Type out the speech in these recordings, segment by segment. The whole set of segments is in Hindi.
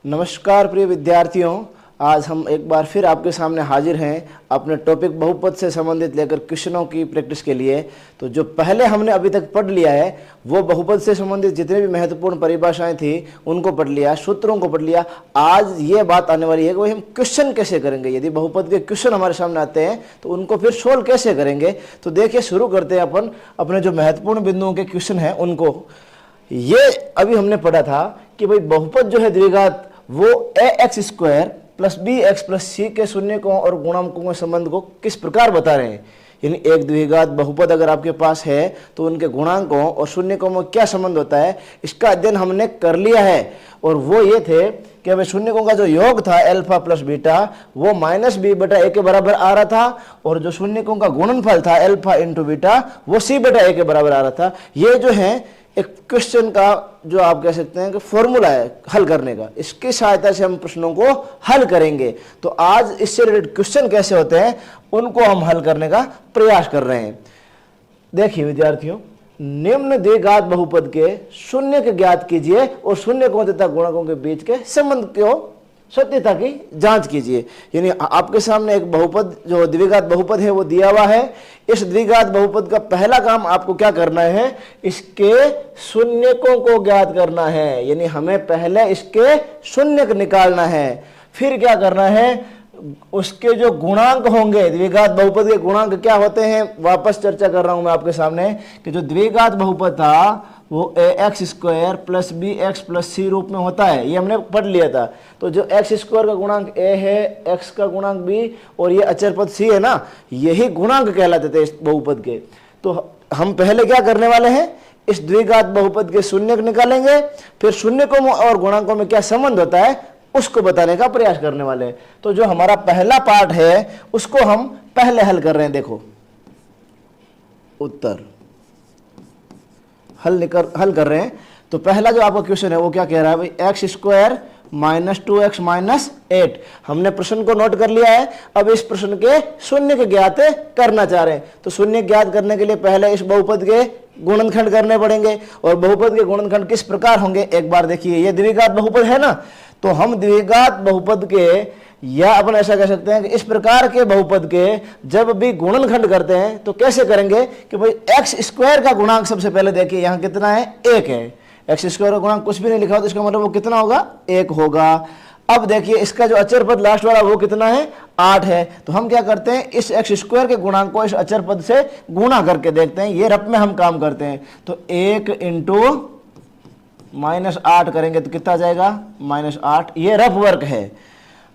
नमस्कार प्रिय विद्यार्थियों, आज हम एक बार फिर आपके सामने हाजिर हैं अपने टॉपिक बहुपद से संबंधित लेकर क्वेश्चनों की प्रैक्टिस के लिए। तो जो पहले हमने अभी तक पढ़ लिया है वो बहुपद से संबंधित जितने भी महत्वपूर्ण परिभाषाएं थी उनको पढ़ लिया, सूत्रों को पढ़ लिया। आज ये बात आने वाली है कि भाई हम क्वेश्चन कैसे करेंगे, यदि बहुपद के क्वेश्चन हमारे सामने आते हैं तो उनको फिर सोल्व कैसे करेंगे। तो देखिए, शुरू करते हैं अपन अपने जो महत्वपूर्ण बिंदुओं के क्वेश्चन हैं उनको। ये अभी हमने पढ़ा था कि भाई बहुपद जो है द्विघात वो ax² plus bx plus c के शून्यकों और गुणांकों के संबंध को किस प्रकार बता रहे हैं। यानी एक द्विघात बहुपद अगर आपके पास है तो उनके गुणांकों और शून्यकों में क्या संबंध होता है, इसका अध्ययन हमने कर लिया है। और वो ये थे कि हमें शून्यकों का जो योग था अल्फा प्लस बीटा वो -b/a के बराबर आ रहा था, और जो शून्यकों का गुणनफल था अल्फा इंटू बीटा वो c/a के बराबर आ रहा था। ये जो है एक क्वेश्चन का जो आप कह सकते हैं कि फॉर्मूला है हल करने का, इसकी सहायता से हम प्रश्नों को हल करेंगे। तो आज इससे रिलेटेड क्वेश्चन कैसे होते हैं उनको हम हल करने का प्रयास कर रहे हैं। देखिए विद्यार्थियों, निम्न द्विघात बहुपद के शून्य के ज्ञात कीजिए और शून्यकों तथा गुणकों के बीच के संबंध को सत्यता की जांच कीजिए। यानी आपके सामने एक बहुपद जो द्विघात बहुपद है वो दिया हुआ है। इस द्विघात बहुपद का पहला काम आपको क्या करना है, इसके शून्यकों को ज्ञात करना है। यानी हमें पहले इसके शून्यक निकालना है, फिर क्या करना है, उसके जो गुणांक होंगे, द्विघात बहुपद के गुणांक क्या होते हैं वापस चर्चा कर रहा हूं मैं आपके सामने कि जो द्विघात बहुपद था वो ax² plus bx plus c रूप में होता है। ये हमने पढ़ लिया था। तो जो x² का गुणांक a है, x का गुणांक b और ये अचर पद c है ना, यही गुणांक कहलाते थे इस बहुपद के। तो हम पहले क्या करने वाले हैं, इस द्विघात बहुपद के शून्यक निकालेंगे, फिर शून्यकों और गुणांकों में क्या संबंध होता है उसको बताने का प्रयास करने वाले हैं। तो जो हमारा पहला पार्ट है उसको हम पहले हल कर रहे हैं। देखो उत्तर हल कर रहे हैं। तो पहला जो आपका क्वेश्चन है वो क्या कह रहा है भाई, x² माइनस 2x माइनस 8। हमने प्रश्न को नोट कर लिया है। अब इस प्रश्न के शून्य के ज्ञात करना चाह रहे हैं। तो शून्य ज्ञात करने के लिए पहले इस बहुपद के गुणनखंड करने पड़ेंगे, और बहुपद के गुणनखंड किस प्रकार होंगे एक बार देखिए। ये द्विघात बहुपद है ना, तो हम द्विघात बहुपद के या अपन ऐसा कह सकते हैं कि इस प्रकार के बहुपद के जब भी गुणनखंड करते हैं तो कैसे करेंगे कि भाई x² का गुणांक सबसे पहले देखिए यहाँ कितना है, 1 है। x² का गुणांक कुछ भी नहीं लिखा हो तो इसका मतलब वो कितना होगा, 1 होगा। अब देखिए इसका जो अचर पद लास्ट वाला वो कितना है, 8 है। तो हम क्या करते हैं, इस x² के गुणांक को इस अचर पद से गुणा करके देखते हैं। ये रफ में हम काम करते हैं। तो 1 इंटू -8 करेंगे तो कितना जाएगा, -8। ये रफ वर्क है।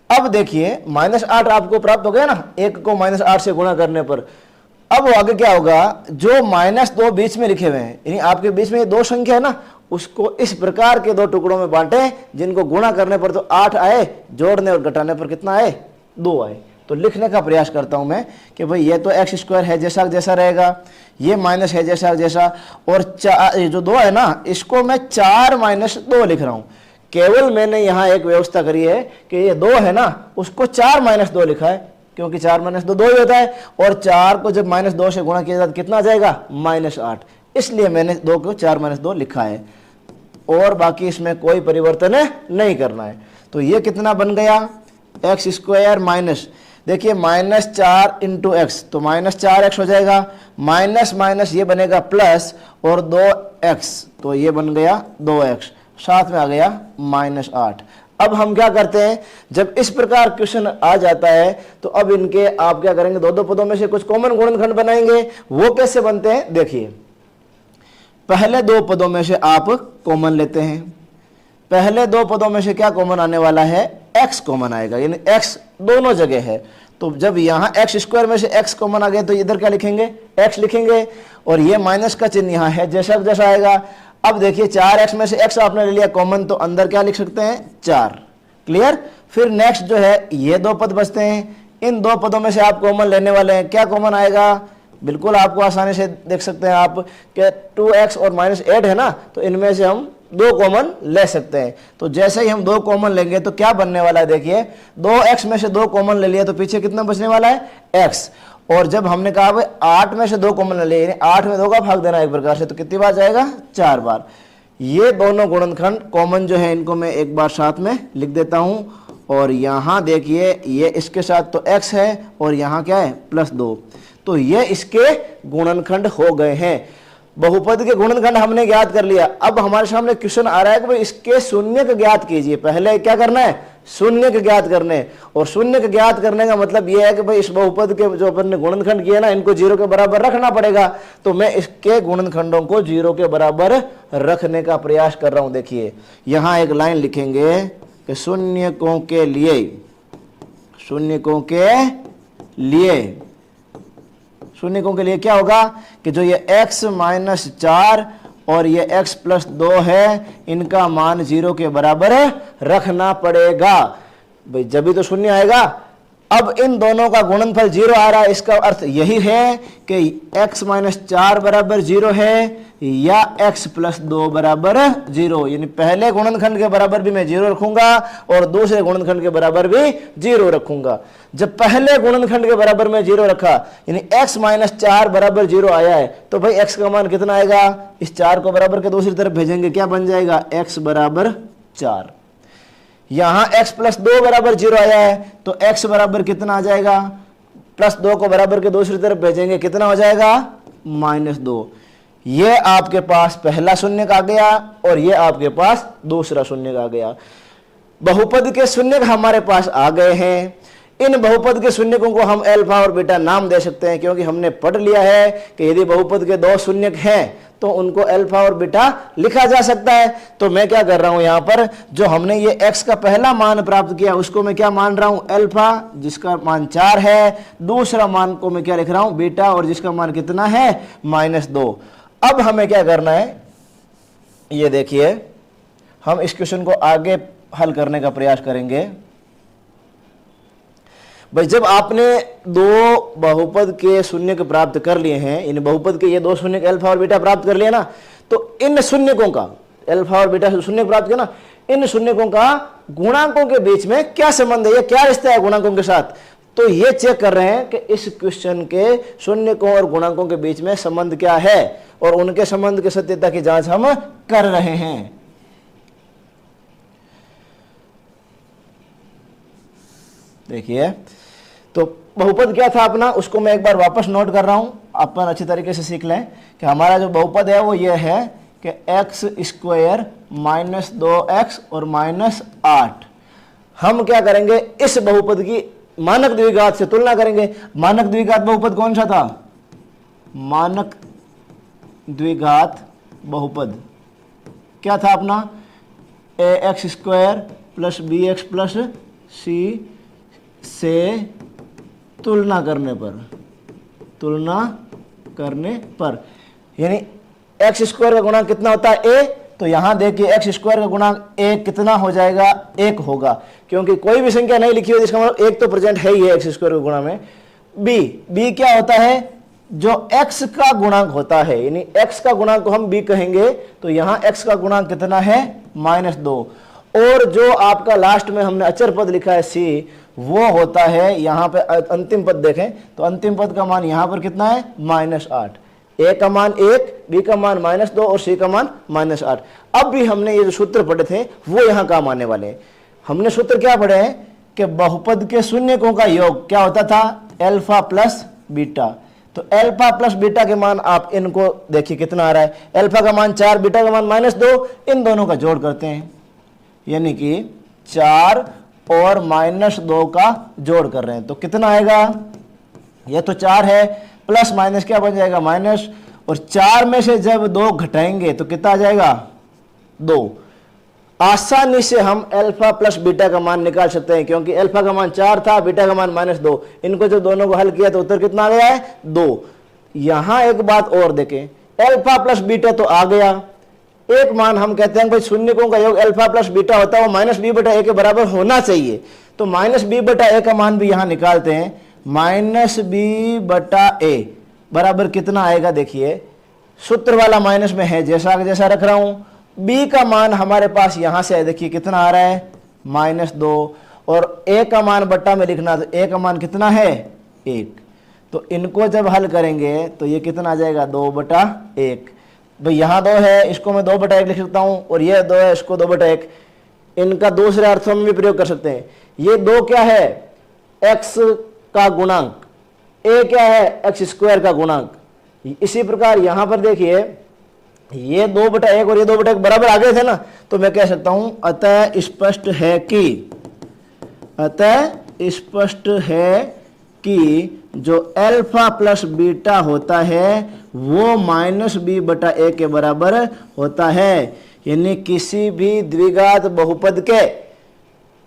अब देखिए -8 आपको प्राप्त हो गया ना 1 को -8 से गुणा करने पर। अब वो आगे क्या होगा, जो -2 बीच में लिखे हुए हैं, यानी आपके बीच में ये 2 संख्या है ना, उसको इस प्रकार के 2 टुकड़ों में बांटे जिनको गुणा करने पर तो 8 आए, जोड़ने और घटाने पर कितना आए, 2 आए। तो लिखने का प्रयास करता हूं मैं कि भाई ये तो x² है जैसा जैसा रहेगा, ये माइनस है जैसा जैसा, और जो 2 है ना इसको मैं 4 - 2 लिख रहा हूं। केवल मैंने यहाँ एक व्यवस्था करी है कि ये 2 है ना उसको 4 - 2 लिखा है, क्योंकि 4 - 2 2 ही होता है, और 4 को जब -2 से गुणा किया जाता कितना आ जाएगा, -8। इसलिए मैंने 2 को 4 - 2 लिखा है, और बाकी इसमें कोई परिवर्तन नहीं करना है। तो ये कितना बन गया, x² माइनस, देखिए -4 इंटू x, तो -4x हो जाएगा, माइनस माइनस ये बनेगा प्लस, और 2x, तो ये बन गया 2x, साथ में आ गया -8। अब हम क्या करते हैं, जब इस प्रकार क्वेश्चन आ जाता है तो अब इनके आप क्या करेंगे, 2 पदों में से कुछ कॉमन गुणनखंड बनाएंगे। वो कैसे बनते हैं देखिए, पहले 2 पदों में से आप कॉमन लेते हैं। पहले 2 पदों में से क्या कॉमन आने वाला है, x कॉमन आएगा, यानी x दोनों जगह है। तो जब यहाँ x² में से x कॉमन आ गए तो इधर क्या लिखेंगे, x लिखेंगे, और ये माइनस का चिन्ह यहाँ है जैसा जैसा आएगा। अब देखिए 4x में से x आपने ले लिया कॉमन, तो अंदर क्या लिख सकते हैं, 4। क्लियर। फिर नेक्स्ट जो है ये 2 पद बचते हैं, इन 2 पदों में से आप कॉमन लेने वाले हैं। क्या कॉमन आएगा, बिल्कुल आपको आसानी से देख सकते हैं आप कि 2x और -8 है ना, तो इनमें से हम 2 कॉमन ले सकते हैं। तो जैसे ही हम 2 कॉमन लेंगे तो क्या बनने वाला है, देखिए 2x में से 2 कॉमन ले लिया तो पीछे कितना बचने वाला है, x। और जब हमने कहा भाई 8 में से 2 कॉमन ले लिए, 8 में 2 का भाग देना एक प्रकार से, तो कितनी बार जाएगा, 4 बार। ये दोनों गुणनखंड कॉमन जो है इनको मैं एक बार साथ में लिख देता हूं। और यहाँ देखिए ये इसके साथ तो x है और यहाँ क्या है +2, तो ये इसके गुणनखंड हो गए हैं। बहुपद के गुणनखंड हमने ज्ञात कर लिया। अब हमारे सामने क्वेश्चन आ रहा है कि भाई इसके शून्यक ज्ञात कीजिए। पहले क्या करना है, शून्यक ज्ञात करने। और शून्यक ज्ञात करने का मतलब यह है कि भाई इस बहुपद के जो अपन ने गुणनखंड किए ना, इनको 0 के बराबर रखना पड़ेगा। तो मैं इसके गुणनखंडों को 0 के बराबर रखने का प्रयास कर रहा हूं। देखिए यहां एक लाइन लिखेंगे कि शून्यकों के लिए, शून्यकों के लिए क्या होगा कि जो ये x - 4 और ये x + 2 है, इनका मान 0 के बराबर रखना पड़ेगा। भाई जब भी तो शून्य आएगा। अब इन दोनों का गुणनफल 0 आ रहा है, इसका अर्थ यही है कि x - 4 बराबर 0 है या x + 2 बराबर 0। यानी पहले गुणनखंड के बराबर भी मैं 0 रखूंगा और दूसरे गुणनखंड के बराबर भी 0 रखूंगा। जब पहले गुणनखंड के बराबर में 0 रखा यानी x - 4 बराबर 0 आया है, तो भाई x का मान कितना आएगा, इस 4 को बराबर के दूसरी तरफ भेजेंगे, क्या बन जाएगा x बराबर 4। यहां x + 2 बराबर 0 आया है, तो x बराबर कितना आ जाएगा, +2 को बराबर के दूसरी तरफ भेजेंगे, कितना हो जाएगा -2। ये आपके पास पहला शून्यक आ गया और ये आपके पास दूसरा शून्यक आ गया। बहुपद के शून्यक हमारे पास आ गए हैं। इन बहुपद के शून्यकों को हम अल्फा और बीटा नाम दे सकते हैं, क्योंकि हमने पढ़ लिया है कि यदि बहुपद के 2 शून्यक हैं तो उनको अल्फा और बीटा लिखा जा सकता है। तो मैं क्या कर रहा हूं, यहां पर जो हमने ये x का पहला मान प्राप्त किया उसको मैं क्या मान रहा हूं, अल्फा, जिसका मान 4 है। दूसरा मान को मैं क्या लिख रहा हूं, बीटा, और जिसका मान कितना है -2। अब हमें क्या करना है, ये देखिए हम इस क्वेश्चन को आगे हल करने का प्रयास करेंगे। भाई जब आपने 2 बहुपद के शून्यक प्राप्त कर लिए हैं, इन बहुपद के ये 2 शून्यक अल्फा और बीटा प्राप्त कर लिए ना, तो इन शून्यकों का, अल्फा और बीटा से शून्यक प्राप्त किया ना, इन शून्यकों का गुणांकों के बीच में क्या संबंध है, ये क्या रिश्ता है गुणांकों के साथ। तो ये चेक कर रहे हैं कि इस क्वेश्चन के शून्यकों और गुणांकों के बीच में संबंध क्या है, और उनके संबंध की सत्यता की जांच हम कर रहे हैं। देखिए तो बहुपद क्या था अपना, उसको मैं एक बार वापस नोट कर रहा हूं, अपन अच्छी तरीके से सीख लें कि हमारा जो बहुपद है वो ये है कि x² - 2x और -8। हम क्या करेंगे, इस बहुपद की मानक द्विघात से तुलना करेंगे। मानक द्विघात बहुपद कौन सा था, मानक द्विघात बहुपद क्या था अपना, ax² + bx + c से तुलना करने पर यानी x² का गुणांक कितना होता है, a। तो यहां देखिए x² का गुणांक a कितना हो जाएगा, 1 होगा, क्योंकि कोई भी संख्या नहीं लिखी हो जिसका मतलब 1 तो प्रेजेंट है ही है x² के गुणा में। b क्या होता है, जो x का गुणांक होता है, यानी x का गुणांक को हम b कहेंगे। तो यहां x का गुणांक कितना है, -2। और जो आपका लास्ट में हमने अचर पद लिखा है c, वो होता है यहां पे अंतिम पद देखें तो अंतिम पद का मान यहां पर कितना है, -8। a का मान 1, b का मान -2 और c का मान -8। अब भी हमने ये जो सूत्र पढ़े थे वो यहां काम आने वाले हैं। हमने सूत्र क्या पढ़े हैं कि बहुपद के शून्यकों का योग क्या होता था, अल्फा + बीटा। तो अल्फा + बीटा के मान आप इनको देखिए कितना आ रहा है, अल्फा का मान 4, बीटा का मान -2, इन दोनों का जोड़ करते हैं, यानी कि 4 और -2 का जोड़ कर रहे हैं। तो कितना आएगा, ये तो 4 है, प्लस माइनस क्या बन जाएगा, माइनस, और 4 में से जब 2 घटाएंगे तो कितना आ जाएगा, 2। आसानी से हम अल्फा + बीटा का मान निकाल सकते हैं, क्योंकि अल्फा का मान 4 था, बीटा का मान -2। इनको जब दोनों को हल किया तो उत्तर कितना आ गया है, 2। यहां एक बात और देखें, अल्फा + बीटा तो आ गया, एक मान हम कहते हैं भाई शून्यकों का योग अल्फा + बीटा होता है, वो -b/a के बराबर होना चाहिए। तो -b/a का मान भी यहां निकालते हैं, -b/a बराबर कितना आएगा, देखिए सूत्र वाला माइनस में है, जैसा जैसा रख रहा हूं। b का मान हमारे पास यहां से है, देखिए कितना आ रहा है, -2, और a का मान बट्टा में लिखना, तो a का मान कितना है, 1। तो इनको जब हल करेंगे तो ये कितना आ जाएगा, 2/1। भाई यहाँ 2 है, इसको मैं 2/1 लिख सकता हूँ, और ये 2 है, इसको 2/1। इनका दूसरे अर्थों में भी प्रयोग कर सकते हैं। ये 2 क्या है? x का गुणांक। a क्या है? x² का गुणांक। इसी प्रकार यहां पर देखिए, ये 2/1 और ये 2/1 बराबर आ गए थे ना, तो मैं कह सकता हूं अतः स्पष्ट है कि जो अल्फा प्लस बीटा होता है वो -b/a के बराबर होता है। यानी किसी भी द्विघात बहुपद के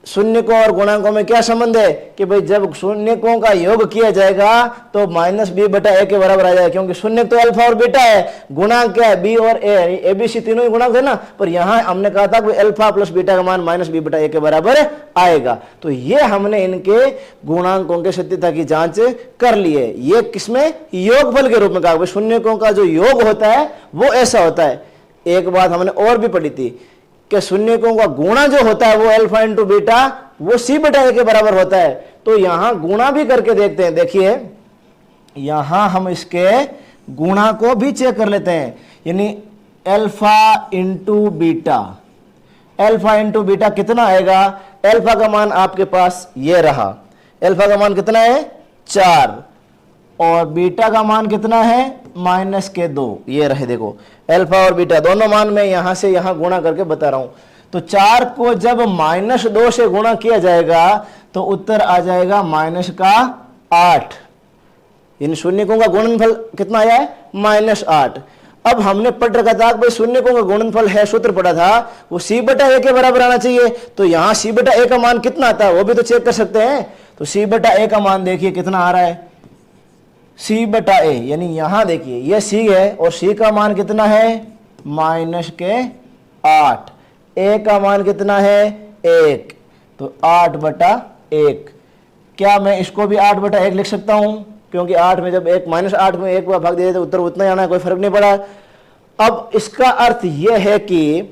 शून्यकों और गुणांकों में क्या संबंध है कि भाई जब शून्यकों का योग किया जाएगा तो -b/a के बराबर आ जाएगा, क्योंकि शून्य तो अल्फा और बीटा है, गुणांक क्या है? b और a, abc तीनों ही गुणांक है ना। पर यहां हमने कहा था कि अल्फा प्लस बीटा का मान -b/a के बराबर आएगा। तो ये हमने इनके गुणांकों के सत्यता की जांच कर ली है। ये किसमें? योगफल के रूप में कहा। शून्यकों का जो योग होता है वो ऐसा होता है। एक बात हमने और भी पढ़ी थी कि शून्यकों का गुणा जो होता है वो अल्फा इंटू बीटा वो c/a के बराबर होता है। तो यहां गुणा भी करके देखते हैं। देखिए यहां हम इसके गुणा को भी चेक कर लेते हैं। यानी अल्फा इंटू बीटा कितना आएगा? अल्फा का मान आपके पास ये रहा। अल्फा का मान कितना है? 4, और बीटा का मान कितना है? -2। ये रहे, देखो अल्फा और बीटा दोनों मान मैं यहां से यहां गुणा करके बता रहा हूं। तो 4 को जब -2 से गुणा किया जाएगा तो उत्तर आ जाएगा -8। इन शून्यकों का गुणनफल कितना आया है? -8। अब हमने पढ़ रखा था भाई शून्यकों का गुणनफल है, सूत्र पढ़ा था, वो c/a के बराबर आना चाहिए। तो यहां c/a का मान कितना आता है वो भी तो चेक कर सकते हैं। तो c/a का मान देखिए कितना आ रहा है? c/a, यानी यहां देखिए ये c है और c का मान कितना है? -8। a का मान कितना है? 1। तो 8/1। क्या मैं इसको भी 8/1 लिख सकता हूं? क्योंकि 8 में जब -8 में 1 भाग दे तो उत्तर उतना ही आना है, कोई फर्क नहीं पड़ा। अब इसका अर्थ यह है कि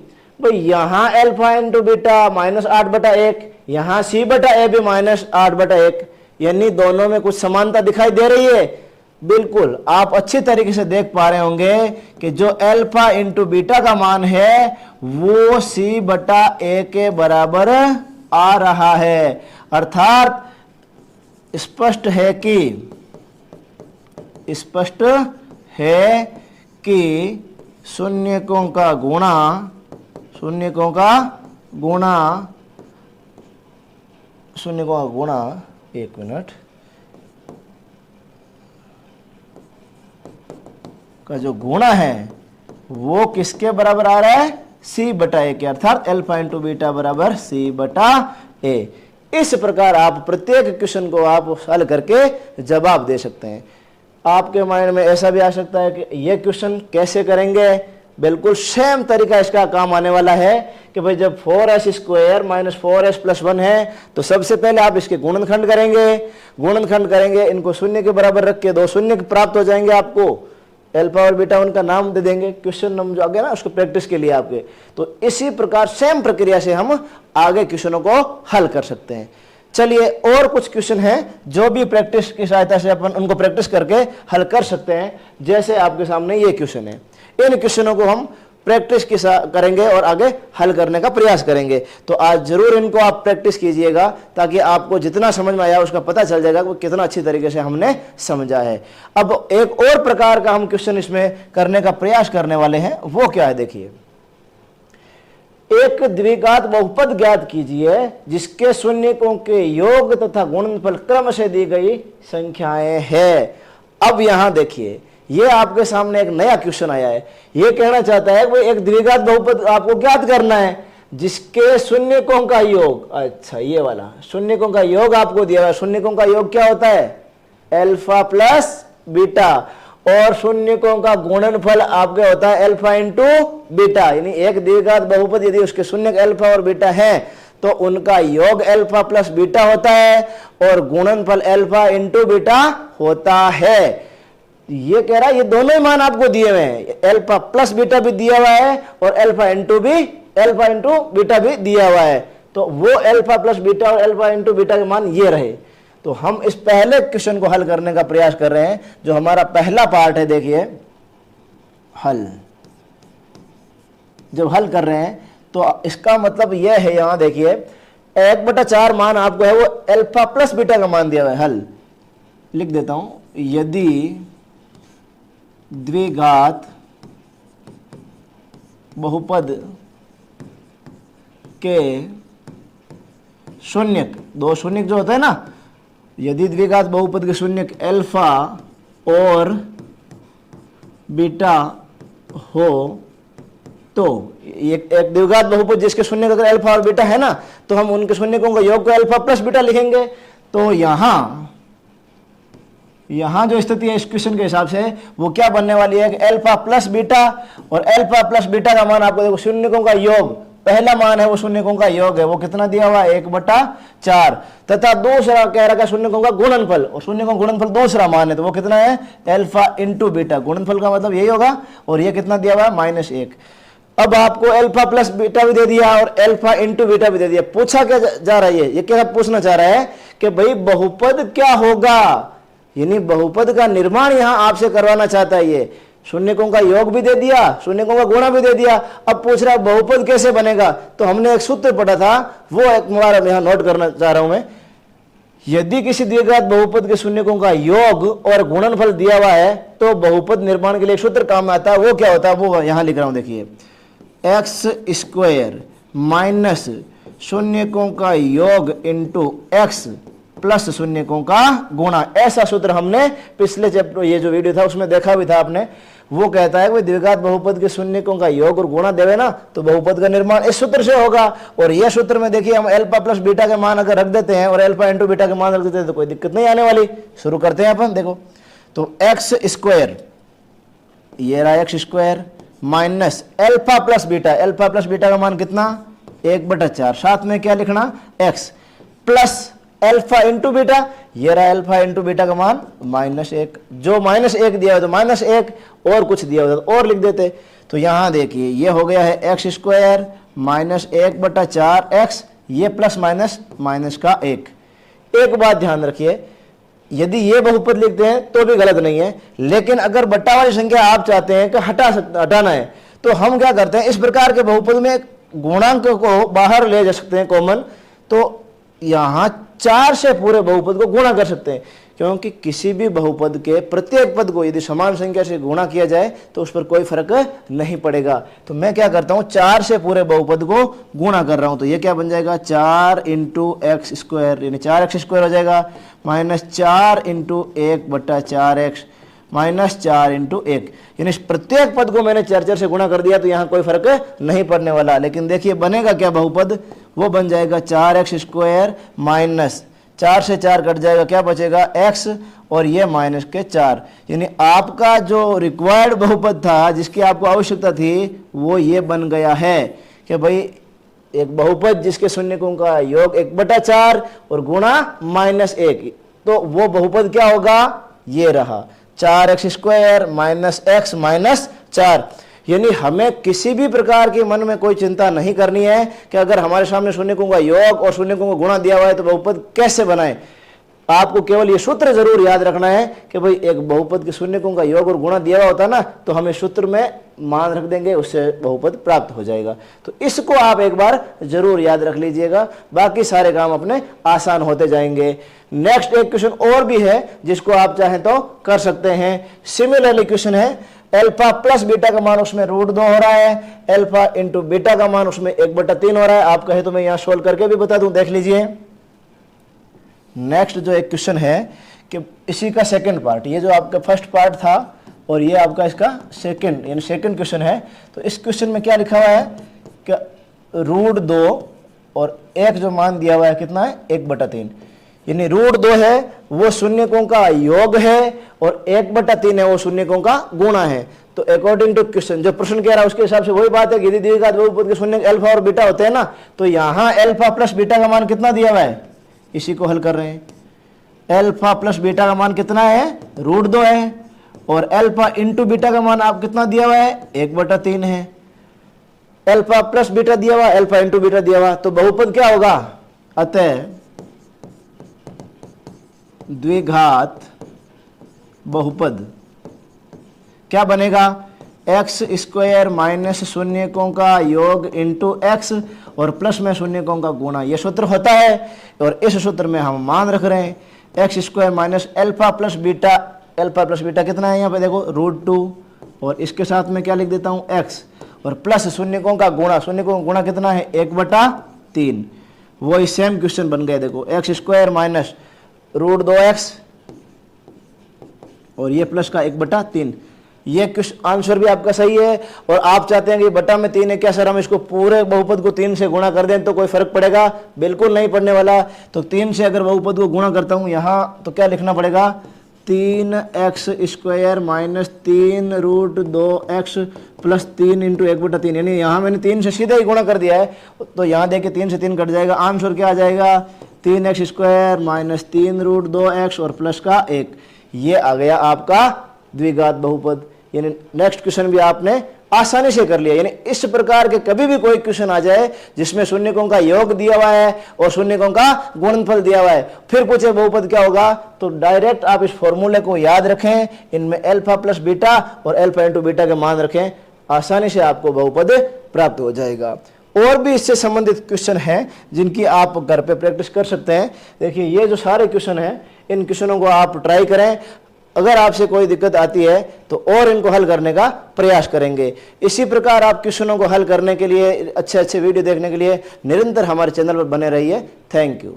भाई यहां अल्फा इंटू बीटा -8/1, यहां c/a भी -8/1, यानी दोनों में कुछ समानता दिखाई दे रही है। बिल्कुल आप अच्छी तरीके से देख पा रहे होंगे कि जो अल्फा इंटू बीटा का मान है वो c/a के बराबर आ रहा है। अर्थात स्पष्ट है कि शून्यकों का गुणा, एक मिनट, का जो गुणा है वो किसके बराबर आ रहा है? c/a के। अर्थात अल्फा इंटू बीटा बराबर c/a। इस प्रकार आप प्रत्येक क्वेश्चन को आप हल करके जवाब दे सकते हैं। आपके माइंड में ऐसा भी आ सकता है कि ये क्वेश्चन कैसे करेंगे? बिल्कुल सेम तरीका इसका काम आने वाला है कि भाई जब 4s² - 4s + 1 है तो सबसे पहले आप इसके गुणनखंड करेंगे। इनको शून्य के बराबर रख के 2 शून्य प्राप्त हो जाएंगे आपको। अल्फा और बीटा उनका नाम दे देंगे, क्वेश्चन नंबर जो आगे ना उसको प्रैक्टिस के लिए आपके। तो इसी प्रकार सेम प्रक्रिया से हम आगे क्वेश्चनों को हल कर सकते हैं। चलिए और कुछ क्वेश्चन हैं जो भी प्रैक्टिस की सहायता से अपन उनको प्रैक्टिस करके हल कर सकते हैं। जैसे आपके सामने ये क्वेश्चन है, इन क्वेश्चनों को हम प्रैक्टिस करेंगे और आगे हल करने का प्रयास करेंगे। तो आज जरूर इनको आप प्रैक्टिस कीजिएगा ताकि आपको जितना समझ में आया उसका पता चल जाएगा कि कितना अच्छी तरीके से हमने समझा है। अब एक और प्रकार का हम क्वेश्चन इसमें करने का प्रयास करने वाले हैं, वो क्या है? देखिए, एक द्विघात बहुपद ज्ञात कीजिए जिसके शून्यकों के योग तथा गुणनफल क्रम से दी गई संख्याएं हैं। अब यहां देखिए ये आपके सामने एक नया क्वेश्चन आया है। ये कहना चाहता है कि एक द्विघात बहुपद आपको ज्ञात करना है जिसके शून्यकों का योग, अच्छा ये वाला शून्यकों का योग आपको दिया हुआ। शून्यकों का योग क्या होता है? अल्फा प्लस बीटा, और शून्यकों का गुणनफल आपके होता है अल्फा इंटू बीटा। यानी एक द्विघात बहुपद यदि उसके शून्य अल्फा और बीटा है तो उनका योग अल्फा प्लस बीटा होता है और गुणनफल अल्फा इंटू बीटा होता है। ये कह रहा है ये दोनों ही मान आपको दिए हुए हैं, अल्फा प्लस बीटा भी दिया हुआ है और अल्फा इंटू बीटा भी दिया हुआ है। तो वो अल्फा प्लस बीटा और अल्फा इंटू बीटा के मान ये रहे। तो हम इस पहले क्वेश्चन को हल करने का प्रयास कर रहे हैं, जो हमारा पहला पार्ट है। देखिए हल, जब हल कर रहे हैं तो इसका मतलब यह है, यहां देखिए 1/4 मान आपको है वो अल्फा प्लस बीटा का मान दिया हुआ है। हल लिख देता हूं, यदि द्विघात बहुपद के शून्यक, दो शून्यक जो होता है ना, यदि द्विघात बहुपद के शून्यक अल्फा और बीटा हो तो एक द्विघात बहुपद जिसके शून्यक अगर अल्फा और बीटा है ना, तो हम उनके शून्यकों का योग को अल्फा प्लस बीटा लिखेंगे। तो यहां जो स्थिति है इस क्वेश्चन के हिसाब से वो क्या बनने वाली है कि अल्फा प्लस बीटा, और अल्फा प्लस बीटा का मान आपको देखो शून्यकों का योग, पहला मान है वो शून्यकों का योग है, वो कितना दिया हुआ है 1/4, तथा दूसरा कह रहा है शून्यकों का गुणनफल, और शून्यकों का गुणनफल दूसरा मान है तो वो कितना है अल्फा इंटू बीटा, गुणनफल का मतलब यही होगा, और ये कितना दिया हुआ है -1। अब आपको अल्फा प्लस बीटा भी दे दिया और अल्फा इंटू बीटा भी दे दिया। पूछा क्या जा रहा है, ये क्या पूछना चाह रहा है कि भाई बहुपद क्या होगा, यानी बहुपद का निर्माण यहां आपसे करवाना चाहता है। ये शून्यकों का योग भी दे दिया, शून्यकों का गुणा भी दे दिया, अब पूछ रहा है बहुपद कैसे बनेगा। तो हमने एक सूत्र पढ़ा था, वो एक बार यहां नोट करना चाह रहा हूं मैं। यदि किसी द्विघात बहुपद के शून्यकों का योग और गुणनफल दिया हुआ है तो बहुपद निर्माण के लिए एक सूत्र काम आता है, वो क्या होता है वो यहां लिख रहा हूं, देखिए x² माइनस शून्यकों का योग इंटू x प्लस शून्यकों का गुणा। ऐसा सूत्र हमने पिछले चैप्टर, ये जो वीडियो था उसमें देखा भी था आपने। वो कहता है कि द्विघात बहुपद के शून्यकों का योग और गुणा देवे ना तो बहुपद का निर्माण इस सूत्र से होगा। और यह सूत्र में देखिए हम अल्फा प्लस बीटा के मान अगर रख देते हैं और अल्फा इंटू बीटा के मान रख देते हैं तो कोई दिक्कत नहीं आने वाली। शुरू करते हैं अपन, देखो तो x², ये रहा x² minus alpha plus beta, alpha plus beta का मान कितना 1/4, साथ में क्या लिखना x plus alpha into beta, ये रहा अल्फा इंटू बीटा का मान -1, जो -1 दिया हुआ तो -1 और कुछ दिया हुआ तो और लिख देते। तो यहां देखिए ये हो गया है x² माइनस 1/4x, ये प्लस माइनस का 1। एक बात ध्यान रखिए, यदि ये बहुपद लिखते हैं तो भी गलत नहीं है, लेकिन अगर बट्टा वाली संख्या आप चाहते हैं कि हटाना है तो हम क्या करते हैं, इस प्रकार के बहुपद में गुणांक को बाहर ले जा सकते हैं कॉमन, तो यहां 4 से पूरे बहुपद को गुणा कर सकते हैं, क्योंकि किसी भी बहुपद के प्रत्येक पद को यदि समान संख्या से गुणा किया जाए तो उस पर कोई फर्क नहीं पड़ेगा। तो मैं क्या करता हूं, 4 से पूरे बहुपद को गुणा कर रहा हूं, तो ये क्या बन जाएगा 4 इंटू x², यानी 4x² हो जाएगा, minus 4 into 1/4x minus 4 into 1, यानी प्रत्येक पद को मैंने 4 से गुणा कर दिया तो यहां कोई फर्क नहीं पड़ने वाला। लेकिन देखिए बनेगा क्या बहुपद, वो बन जाएगा 4x² माइनस 4 से 4 कट जाएगा, क्या बचेगा x और ये -4, यानी आपका जो रिक्वायर्ड बहुपद था जिसकी आपको आवश्यकता थी वो ये बन गया है कि भाई एक बहुपद जिसके शून्यकों का योग 1/4 और गुणा -1, तो वो बहुपद क्या होगा, ये रहा 4x² माइनस x माइनस 4। यानी हमें किसी भी प्रकार की मन में कोई चिंता नहीं करनी है कि अगर हमारे सामने शून्यकों का योग और शून्यकों का गुणा दिया हुआ है तो बहुपद कैसे बनाएं। आपको केवल ये सूत्र जरूर याद रखना है कि भाई एक बहुपद के शून्यकों का योग और गुणा दिया हुआ होता ना तो हम इस सूत्र में मान रख देंगे, उससे बहुपद प्राप्त हो जाएगा। तो इसको आप एक बार जरूर याद रख लीजिएगा, बाकी सारे काम अपने आसान होते जाएंगे। नेक्स्ट एक क्वेश्चन और भी है जिसको आप चाहें तो कर सकते हैं। सिमिलरली क्वेश्चन है अल्फा प्लस बीटा का मान उसमें √2 हो रहा है, अल्फा इंटू बीटा का मान उसमें 1/3 हो रहा है। आप कहे तो मैं यहां सोल्व करके भी बता दूं, देख लीजिए। नेक्स्ट जो एक क्वेश्चन है कि इसी का सेकंड पार्ट, ये जो आपका फर्स्ट पार्ट था और ये आपका इसका सेकंड यानी सेकंड क्वेश्चन है। तो इस क्वेश्चन में क्या लिखा हुआ है कि √2 और 1 जो मान दिया हुआ है कितना है 1/3, यानी √2 है वो शून्यकों का योग है और 1/3 है वो शून्यकों का गुणा है। तो अकॉर्डिंग टू क्वेश्चन जो प्रश्न कह रहा है उसके हिसाब से वही बात है कि यदि द्विघात बहुपद के शून्य अल्फा और बीटा होते हैं ना, तो यहां अल्फा प्लस बीटा का मान कितना दिया हुआ है, इसी को हल कर रहे हैं। अल्फा प्लस बीटा का मान कितना है √2 है, और अल्फा इंटू बीटा का मान आप कितना दिया हुआ है 1/3 है। अल्फा प्लस बीटा दिया हुआ, अल्फा इंटू बीटा दिया हुआ, तो बहुपद क्या होगा, अतः द्विघात बहुपद क्या बनेगा एक्स स्क्वायर माइनस शून्यकों का योग इंटू एक्स और प्लस में शून्यकों का गुणा, ये सूत्र होता है। और इस सूत्र में हम मान रख रहे हैं x square minus alpha plus beta, alpha plus beta कितना है यहाँ पे देखो √2, और इसके साथ में क्या लिख देता हूँ एक्स, और प्लस शून्यकों का गुणा, शून्यकों का गुणा कितना है 1/3। वही सेम क्वेश्चन बन गए देखो, एक्स स्क्वायर माइनस √2x और ये प्लस का 1/3। ये क्वेश्चन आंसर भी आपका सही है। और आप चाहते हैं कि बटा में 3 है, क्या सर हम इसको पूरे बहुपद को 3 से गुणा कर दें तो कोई फर्क पड़ेगा? बिल्कुल नहीं पड़ने वाला। तो 3 से अगर बहुपद को गुणा करता हूं यहाँ तो क्या लिखना पड़ेगा, 3x square minus 3√2x plus 3 into 1/3, यानी यहाँ मैंने 3 से सीधा ही गुणा कर दिया है। तो यहाँ देखिए 3 से 3 कट जाएगा, आंसर क्या आ जाएगा 3x स्क्वायर माइनस 3√2x और प्लस का 1। ये आ गया आपका द्विघात बहुपद। यानी नेक्स्ट क्वेश्चन भी आपने आसानी से कर लिया। यानी इस प्रकार के कभी भी कोई क्वेश्चन आ जाए जिसमें शून्यकों का योग दिया हुआ है और शून्यकों का गुणनफल दिया हुआ है, फिर पूछे बहुपद क्या होगा, तो डायरेक्ट आप इस फॉर्मूले को याद रखें, इनमें एल्फा प्लस बीटा और एल्फा इंटू बीटा के मान रखें, आसानी से आपको बहुपद प्राप्त हो जाएगा। और भी इससे संबंधित क्वेश्चन हैं जिनकी आप घर पे प्रैक्टिस कर सकते हैं। देखिए ये जो सारे क्वेश्चन हैं, इन क्वेश्चनों को आप ट्राई करें। अगर आपसे कोई दिक्कत आती है तो और इनको हल करने का प्रयास करेंगे। इसी प्रकार आप क्वेश्चनों को हल करने के लिए, अच्छे अच्छे वीडियो देखने के लिए निरंतर हमारे चैनल पर बने रहिए। Thank you.